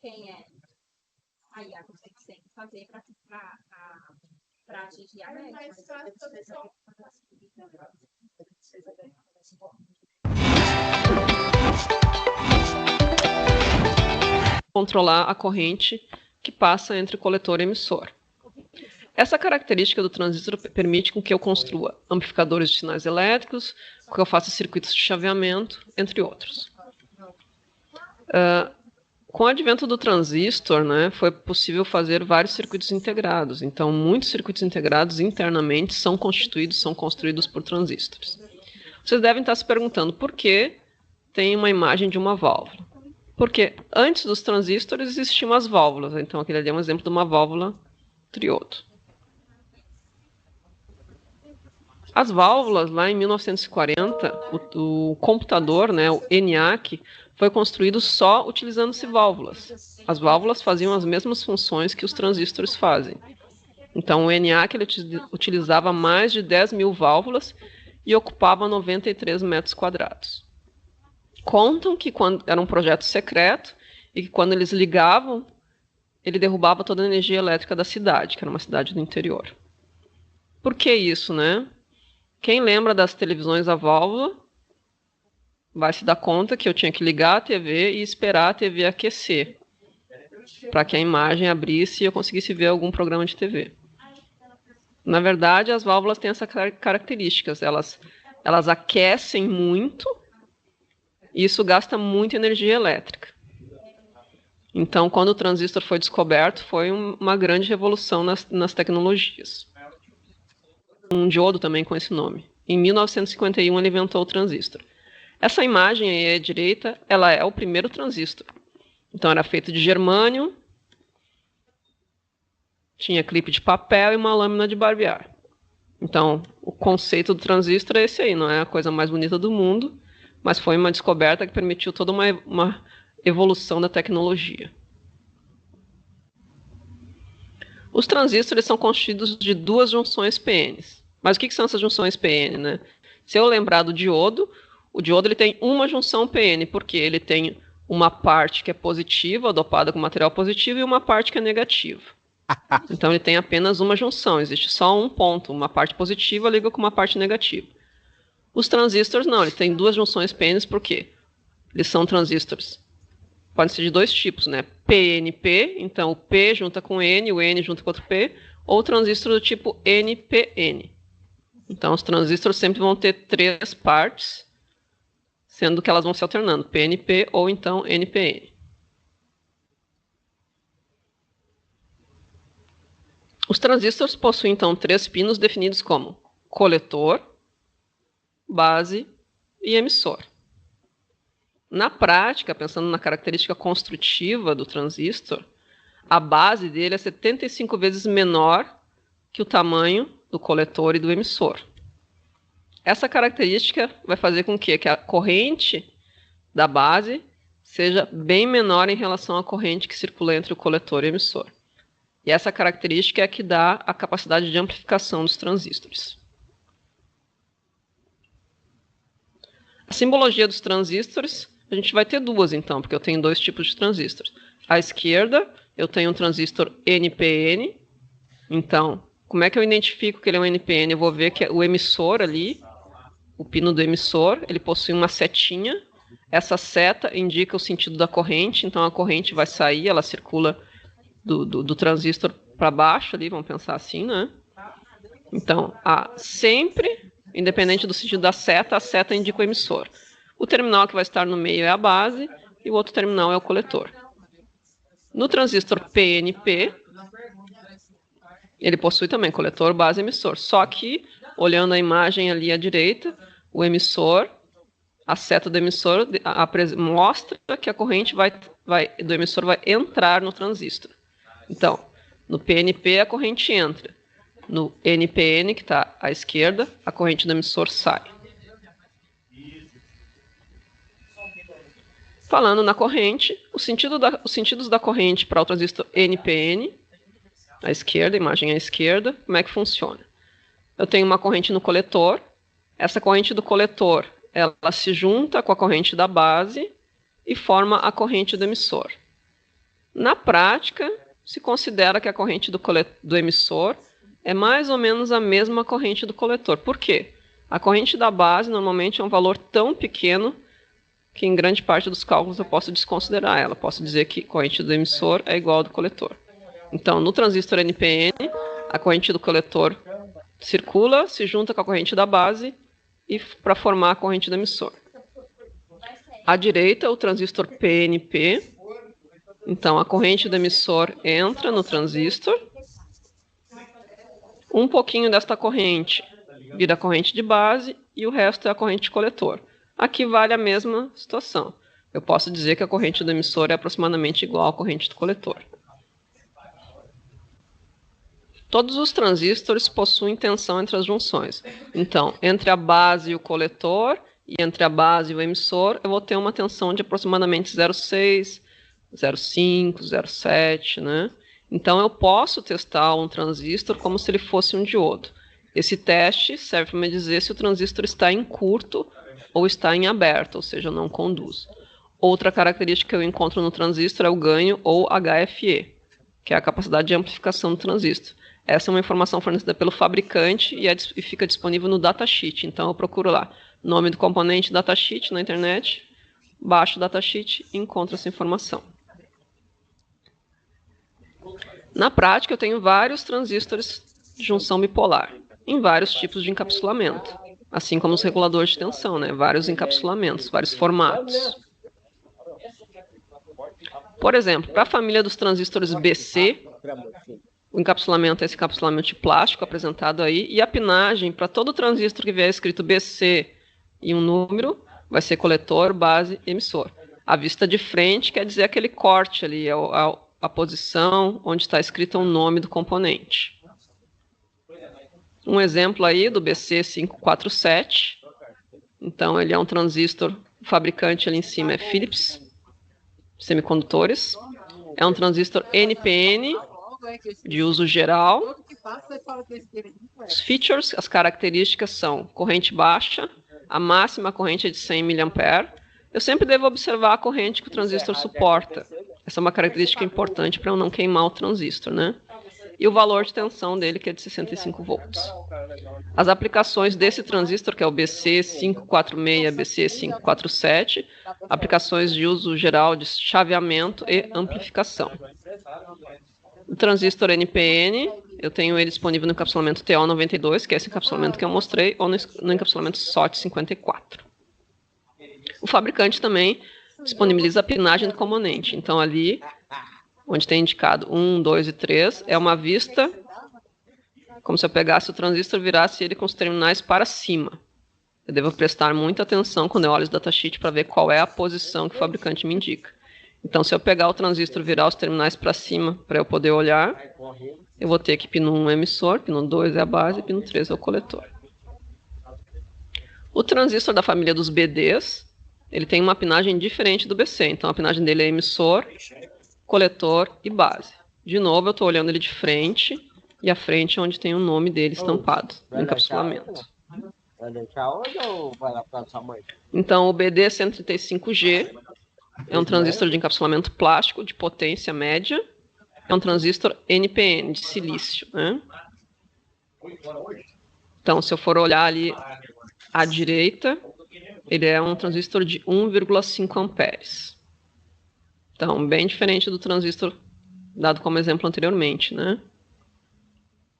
quem é a IA que você tem que fazer para atingir a média. Controlar a corrente que passa entre coletor e emissor. Essa característica do transistor permite com que eu construa amplificadores de sinais elétricos, que eu faça circuitos de chaveamento, entre outros. Com o advento do transistor, né, foi possível fazer vários circuitos integrados. Então, muitos circuitos integrados internamente são construídos por transistores. Vocês devem estar se perguntando por que tem uma imagem de uma válvula. Porque antes dos transistores existiam as válvulas. Então, aquele ali é um exemplo de uma válvula triodo. As válvulas, lá em 1940, o computador, né, o ENIAC, foi construído só utilizando-se válvulas. As válvulas faziam as mesmas funções que os transistores fazem. Então, o ENIAC ele utilizava mais de 10 mil válvulas e ocupava 93 metros quadrados. Contam que era um projeto secreto e que quando eles ligavam, ele derrubava toda a energia elétrica da cidade, que era uma cidade do interior. Por que isso, né? Quem lembra das televisões a válvula vai se dar conta que eu tinha que ligar a TV e esperar a TV aquecer para que a imagem abrisse e eu conseguisse ver algum programa de TV. Na verdade, as válvulas têm essas características. Elas aquecem muito e isso gasta muita energia elétrica. Então, quando o transistor foi descoberto, foi uma grande revolução nas tecnologias. Um diodo também com esse nome. Em 1951, ele inventou o transistor. Essa imagem aí à direita, ela é o primeiro transistor. Então, era feito de germânio, tinha clipe de papel e uma lâmina de barbear. Então, o conceito do transistor é esse aí, não é a coisa mais bonita do mundo, mas foi uma descoberta que permitiu toda uma evolução da tecnologia. Os transistores são constituídos de duas junções PNs. Mas o que são essas junções PN, né? Se eu lembrar do diodo, o diodo ele tem uma junção PN, porque ele tem uma parte que é positiva, dopada com material positivo, e uma parte que é negativa. Então ele tem apenas uma junção, existe só um ponto, uma parte positiva liga com uma parte negativa. Os transistores não, eles têm duas junções PNs, por quê? Eles são transistores. Podem ser de dois tipos, né? PNP, então o P junta com N, o N junta com outro P, ou transistor do tipo NPN. Então os transistores sempre vão ter três partes, sendo que elas vão se alternando, PNP ou então NPN. Os transistores possuem então três pinos definidos como coletor, base e emissor. Na prática, pensando na característica construtiva do transistor, a base dele é 75 vezes menor que o tamanho do coletor e do emissor. Essa característica vai fazer com que a corrente da base seja bem menor em relação à corrente que circula entre o coletor e o emissor. E essa característica é a que dá a capacidade de amplificação dos transistores. A simbologia dos transistores, a gente vai ter duas então, porque eu tenho dois tipos de transistores. À esquerda, eu tenho um transistor NPN. Então, como é que eu identifico que ele é um NPN? Eu vou ver que o emissor ali, o pino do emissor, ele possui uma setinha. Essa seta indica o sentido da corrente, então a corrente vai sair, ela circula do transistor para baixo ali, vamos pensar assim, né? Então, sempre, independente do sentido da seta, a seta indica o emissor. O terminal que vai estar no meio é a base e o outro terminal é o coletor. No transistor PNP, ele possui também coletor, base e emissor. Só que, olhando a imagem ali à direita, o emissor, a seta do emissor mostra que a corrente do emissor vai entrar no transistor. Então, no PNP a corrente entra. No NPN, que está à esquerda, a corrente do emissor sai. Falando na corrente, os sentidos da corrente para o transistor NPN, à esquerda, imagem à esquerda, como é que funciona? Eu tenho uma corrente no coletor, essa corrente do coletor, ela se junta com a corrente da base e forma a corrente do emissor. Na prática, se considera que a corrente do emissor é mais ou menos a mesma corrente do coletor. Por quê? A corrente da base normalmente é um valor tão pequeno que em grande parte dos cálculos eu posso desconsiderar ela. Posso dizer que a corrente do emissor é igual ao do coletor. Então, no transistor NPN, a corrente do coletor circula, se junta com a corrente da base para formar a corrente do emissor. À direita, o transistor PNP. Então, a corrente do emissor entra no transistor. Um pouquinho desta corrente vira a corrente de base e o resto é a corrente de coletor. Aqui vale a mesma situação. Eu posso dizer que a corrente do emissor é aproximadamente igual à corrente do coletor. Todos os transistores possuem tensão entre as junções. Então, entre a base e o coletor, e entre a base e o emissor, eu vou ter uma tensão de aproximadamente 0,6, 0,5, 0,7, né? Então, eu posso testar um transistor como se ele fosse um diodo. Esse teste serve para me dizer se o transistor está em curto ou está em aberto, ou seja, não conduz. Outra característica que eu encontro no transistor é o ganho, ou HFE, que é a capacidade de amplificação do transistor. Essa é uma informação fornecida pelo fabricante e fica disponível no datasheet. Então, eu procuro lá, nome do componente, datasheet na internet, baixo o datasheet e encontro essa informação. Na prática, eu tenho vários transistores de junção bipolar, em vários tipos de encapsulamento, assim como os reguladores de tensão, né? Vários encapsulamentos, vários formatos. Por exemplo, para a família dos transistores BC, o encapsulamento é esse encapsulamento de plástico apresentado aí, e a pinagem para todo transistor que vier escrito BC e um número, vai ser coletor, base, emissor. A vista de frente quer dizer aquele corte ali, a posição onde está escrito o nome do componente. Um exemplo aí do BC547. Então, ele é um transistor, o fabricante ali em cima é Philips Semicondutores. É um transistor NPN, de uso geral. Os features, as características são corrente baixa, a máxima corrente é de 100 mA. Eu sempre devo observar a corrente que o transistor suporta. Essa é uma característica importante para eu não queimar o transistor, né? E o valor de tensão dele, que é de 65 volts. As aplicações desse transistor, que é o BC546, BC547, aplicações de uso geral de chaveamento e amplificação. O transistor NPN, eu tenho ele disponível no encapsulamento TO92, que é esse encapsulamento que eu mostrei, ou no encapsulamento SOT54. O fabricante também disponibiliza a pinagem do componente. Então, ali, onde tem indicado 1, 2 e 3, é uma vista, como se eu pegasse o transistor e virasse ele com os terminais para cima. Eu devo prestar muita atenção quando eu olho o datasheet para ver qual é a posição que o fabricante me indica. Então, se eu pegar o transistor e virar os terminais para cima para eu poder olhar, eu vou ter que pino 1 é emissor, pino 2 é a base, pino 3 é o coletor. O transistor da família dos BDs, ele tem uma pinagem diferente do BC. Então, a pinagem dele é emissor, coletor e base. De novo, eu estou olhando ele de frente, e a frente é onde tem o nome dele estampado no encapsulamento. Então, o BD135G é um transistor de encapsulamento plástico de potência média. É um transistor NPN, de silício, né? Então, se eu for olhar ali à direita, ele é um transistor de 1,5 amperes. Então, bem diferente do transistor dado como exemplo anteriormente, né?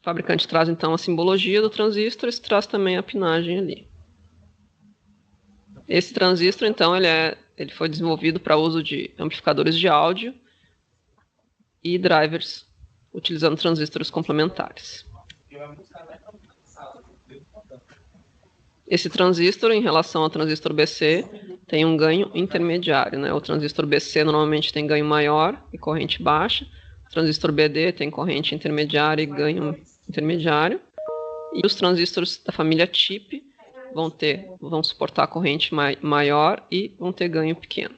O fabricante traz, então, a simbologia do transistor e traz também a pinagem ali. Esse transistor, então, ele foi desenvolvido para uso de amplificadores de áudio e drivers, utilizando transistores complementares. Esse transistor, em relação ao transistor BC, tem um ganho intermediário, né? O transistor BC normalmente tem ganho maior e corrente baixa. O transistor BD tem corrente intermediária e ganho intermediário. E os transistores da família TIP vão suportar corrente maior e vão ter ganho pequeno.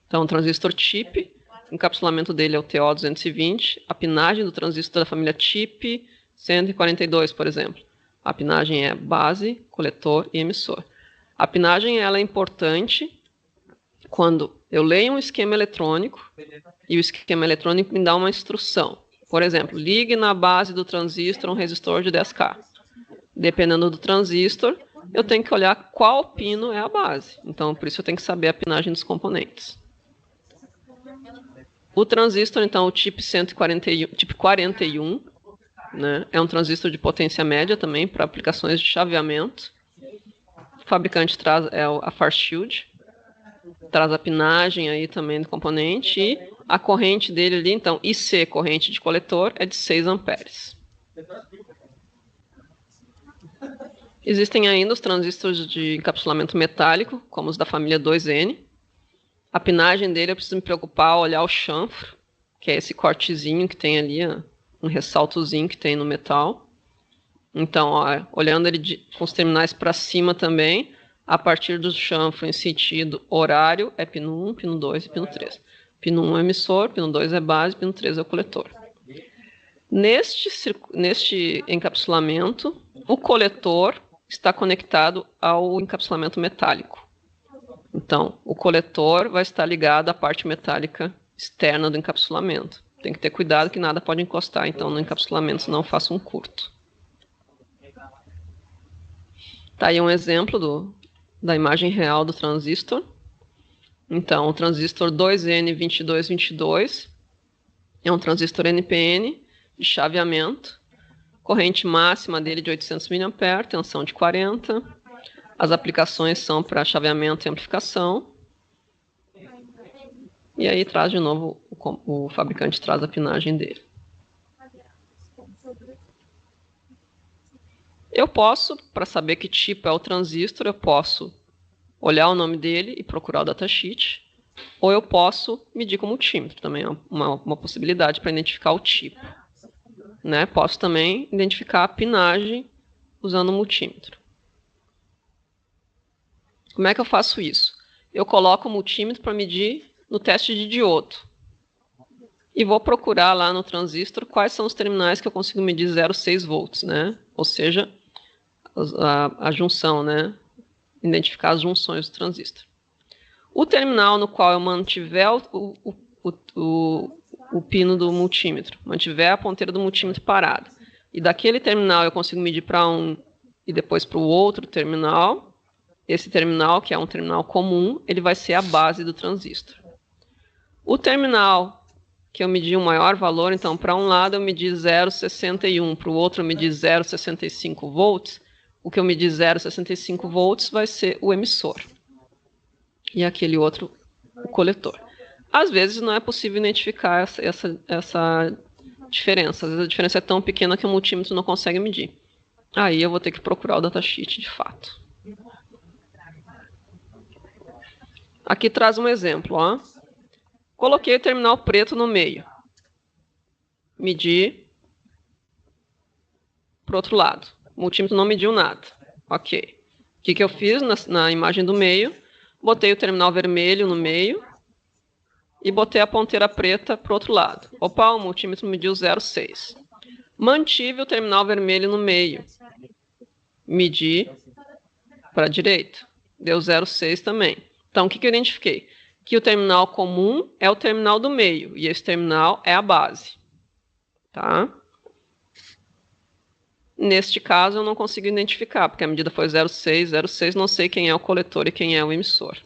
Então, o transistor TIP, o encapsulamento dele é o TO220. A pinagem do transistor da família TIP 142, por exemplo. A pinagem é base, coletor e emissor. A pinagem ela é importante quando eu leio um esquema eletrônico e o esquema eletrônico me dá uma instrução. Por exemplo, ligue na base do transistor um resistor de 10K. Dependendo do transistor, eu tenho que olhar qual pino é a base. Então, por isso eu tenho que saber a pinagem dos componentes. O transistor, então, o tipo 41, né, é um transistor de potência média também para aplicações de chaveamento. O fabricante traz a Fairchild, traz a pinagem aí também do componente e a corrente dele ali, então, IC, corrente de coletor, é de 6 amperes. Existem ainda os transistores de encapsulamento metálico, como os da família 2N. A pinagem dele eu preciso me preocupar, olhar o chanfro, que é esse cortezinho que tem ali, um ressaltozinho que tem no metal. Então, ó, olhando ele com os terminais para cima também, a partir do chanfro em sentido horário, é pino 1, pino 2 e pino 3. Pino 1 é emissor, pino 2 é base, pino 3 é o coletor. Neste encapsulamento, o coletor está conectado ao encapsulamento metálico. Então, o coletor vai estar ligado à parte metálica externa do encapsulamento. Tem que ter cuidado que nada pode encostar, então, no encapsulamento, senão faça um curto. Tá aí um exemplo da imagem real do transistor. Então, o transistor 2N2222 é um transistor NPN de chaveamento. Corrente máxima dele de 800 mA, tensão de 40. As aplicações são para chaveamento e amplificação. E aí traz de novo, o fabricante traz a pinagem dele. Eu posso, para saber que tipo é o transistor, eu posso olhar o nome dele e procurar o datasheet. Ou eu posso medir com multímetro, também é uma possibilidade para identificar o tipo. Né? Posso também identificar a pinagem usando o multímetro. Como é que eu faço isso? Eu coloco o multímetro para medir no teste de diodo. E vou procurar lá no transistor quais são os terminais que eu consigo medir 0,6 volts, né? Ou seja, a junção, né? Identificar as junções do transistor. O terminal no qual eu mantiver o pino do multímetro, mantiver a ponteira do multímetro parada, e daquele terminal eu consigo medir para um e depois para o outro terminal, esse terminal, que é um terminal comum, ele vai ser a base do transistor. O terminal que eu medi um maior valor, então, para um lado eu medi 0,61, para o outro eu medi 0,65 volts, o que eu medi 0,65 volts vai ser o emissor. E aquele outro, o coletor. Às vezes não é possível identificar essa diferença. Às vezes a diferença é tão pequena que o multímetro não consegue medir. Aí eu vou ter que procurar o datasheet de fato. Aqui traz um exemplo. Ó. Coloquei o terminal preto no meio. Medi para o outro lado. O multímetro não mediu nada. Ok. O que eu fiz na imagem do meio? Botei o terminal vermelho no meio. E botei a ponteira preta para o outro lado. Opa, o multímetro mediu 0,6. Mantive o terminal vermelho no meio. Medi para a direita. Deu 0,6 também. Então, o que eu identifiquei? Que o terminal comum é o terminal do meio. E esse terminal é a base. Tá? Neste caso, eu não consigo identificar, porque a medida foi 0,6, 0,6, não sei quem é o coletor e quem é o emissor.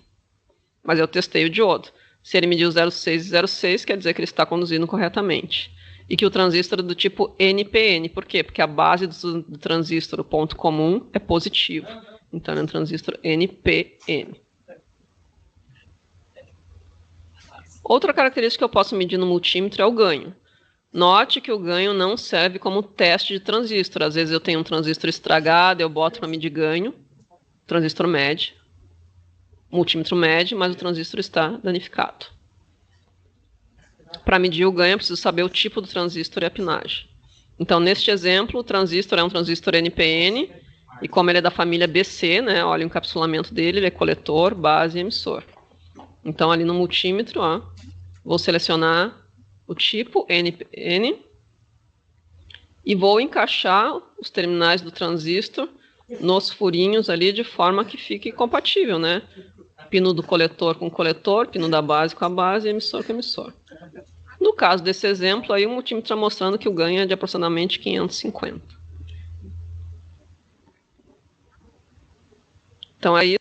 Mas eu testei o diodo. Se ele mediu 0,6 e 0,6, quer dizer que ele está conduzindo corretamente. E que o transistor é do tipo NPN. Por quê? Porque a base do transistor, o ponto comum, é positivo. Então, é um transistor NPN. Outra característica que eu posso medir no multímetro é o ganho. Note que o ganho não serve como teste de transistor. Às vezes eu tenho um transistor estragado, eu boto para medir ganho. O transistor mede. O multímetro mede, mas o transistor está danificado. Para medir o ganho, eu preciso saber o tipo do transistor e a pinagem. Então, neste exemplo, o transistor é um transistor NPN, e como ele é da família BC, né, olha o encapsulamento dele, ele é coletor, base e emissor. Então, ali no multímetro, ó, vou selecionar o tipo NPN e vou encaixar os terminais do transistor nos furinhos ali de forma que fique compatível, né? pino do coletor com coletor, pino da base com a base e emissor com emissor. No caso desse exemplo, aí o multímetro está mostrando que o ganho é de aproximadamente 550. Então, aí